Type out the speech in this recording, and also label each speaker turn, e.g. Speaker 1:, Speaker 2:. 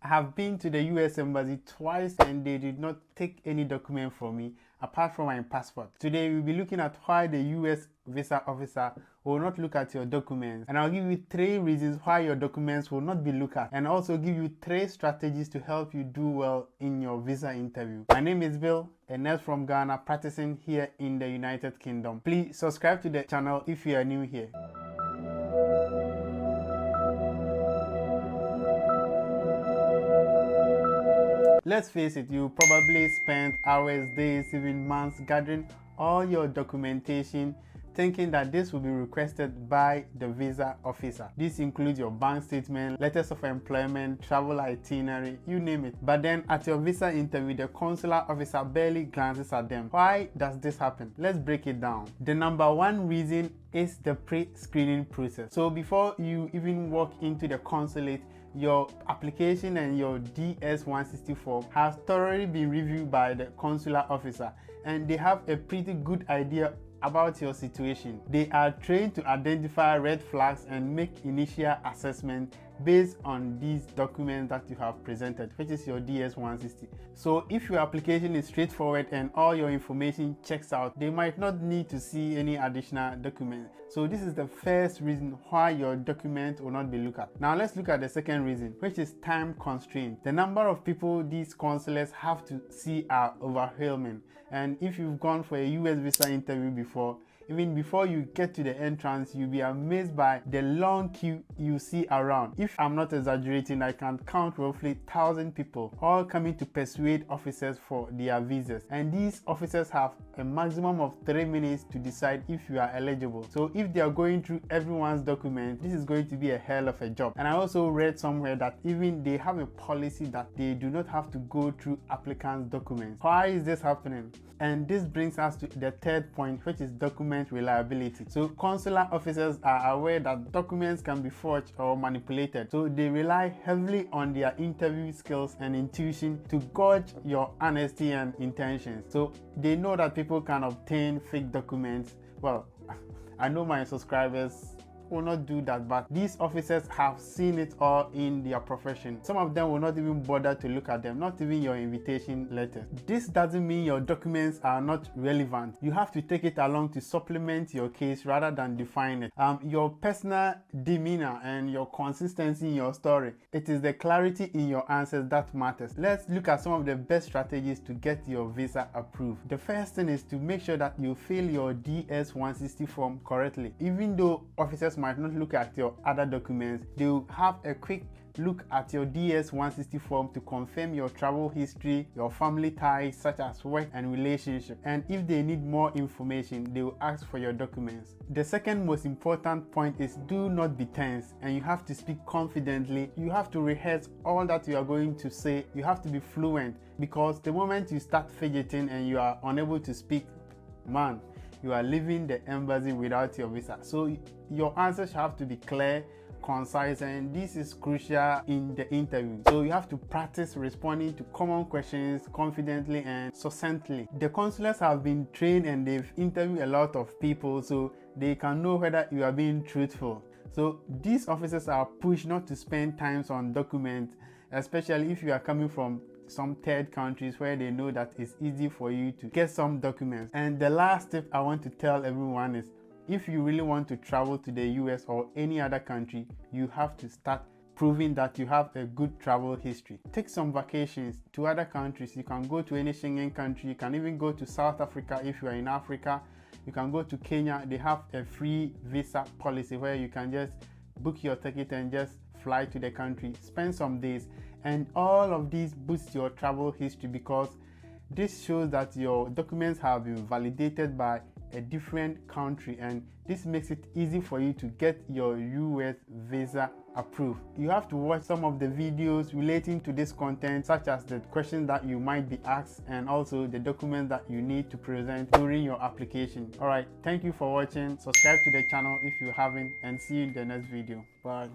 Speaker 1: I have been to the US Embassy twice and they did not take any document from me apart from my passport. Today we'll be looking at why the US visa officer will not look at your documents, and I'll give you 3 reasons why your documents will not be looked at, and also give you 3 strategies to help you do well in your visa interview. My name is Bill, a nurse from Ghana practicing here in the United Kingdom. Please subscribe to the channel if you are new here. Let's face it, you probably spent hours, days, even months gathering all your documentation thinking that this will be requested by the visa officer. This includes your bank statement, letters of employment, travel itinerary, you name it. But then at your visa interview, the consular officer barely glances at them. Why does this happen? Let's break it down. The number 1 reason is the pre-screening process. So before you even walk into the consulate, your application and your DS-160 form has thoroughly been reviewed by the consular officer, and they have a pretty good idea about your situation. They are trained to identify red flags and make initial assessment based on these documents that you have presented, which is your DS-160. So if your application is straightforward and all your information checks out, they might not need to see any additional documents. So this is the first reason why your document will not be looked at. Now let's look at the second reason, which is time constraint. The number of people these consulates have to see are overwhelming. And if you've gone for a US visa interview before, even before you get to the entrance, you'll be amazed by the long queue you see around. If I'm not exaggerating, I can count roughly 1,000 people all coming to persuade officers for their visas. And these officers have a maximum of 3 minutes to decide if you are eligible. So if they are going through everyone's document, this is going to be a hell of a job. And I also read somewhere that even they have a policy that they do not have to go through applicants' documents. Why is this happening? And this brings us to the third point, which is document reliability. So consular officers are aware that documents can be forged or manipulated, so they rely heavily on their interview skills and intuition to gauge your honesty and intentions. So they know that people can obtain fake documents. Well, I know my subscribers will not do that, but these officers have seen it all in their profession. Some of them will not even bother to look at them, not even your invitation letter. This doesn't mean your documents are not relevant. You have to take it along to supplement your case rather than define it. Your personal demeanor and your consistency in your story, it is the clarity in your answers that matters. Let's look at some of the best strategies to get your visa approved. The first thing is to make sure that you fill your DS-160 form correctly. Even though officers might not look at your other documents, they will have a quick look at your DS-160 form to confirm your travel history, your family ties such as work and relationship, and if they need more information, they will ask for your documents. The second most important point is do not be tense, and you have to speak confidently. You have to rehearse all that you are going to say. You have to be fluent, because the moment you start fidgeting and you are unable to speak, man, you are leaving the embassy without your visa. So your answers have to be clear, concise, and this is crucial in the interview. So you have to practice responding to common questions confidently and succinctly. The consulates have been trained and they've interviewed a lot of people, so they can know whether you are being truthful. So these officers are pushed not to spend time on documents, especially if you are coming from some third countries where they know that it's easy for you to get some documents. And the last tip I want to tell everyone is, if you really want to travel to the US or any other country, you have to start proving that you have a good travel history. Take some vacations to other countries. You can go to any Schengen country. You can even go to South Africa if you are in Africa. You can go to Kenya. They have a free visa policy where you can just book your ticket and just fly to the country, spend some days, and all of these boost your travel history, because this shows that your documents have been validated by a different country, and this makes it easy for you to get your US visa approved. You have to watch some of the videos relating to this content, such as the questions that you might be asked and also the documents that you need to present during your application. Alright, thank you for watching. Subscribe to the channel if you haven't, and see you in the next video. Bye.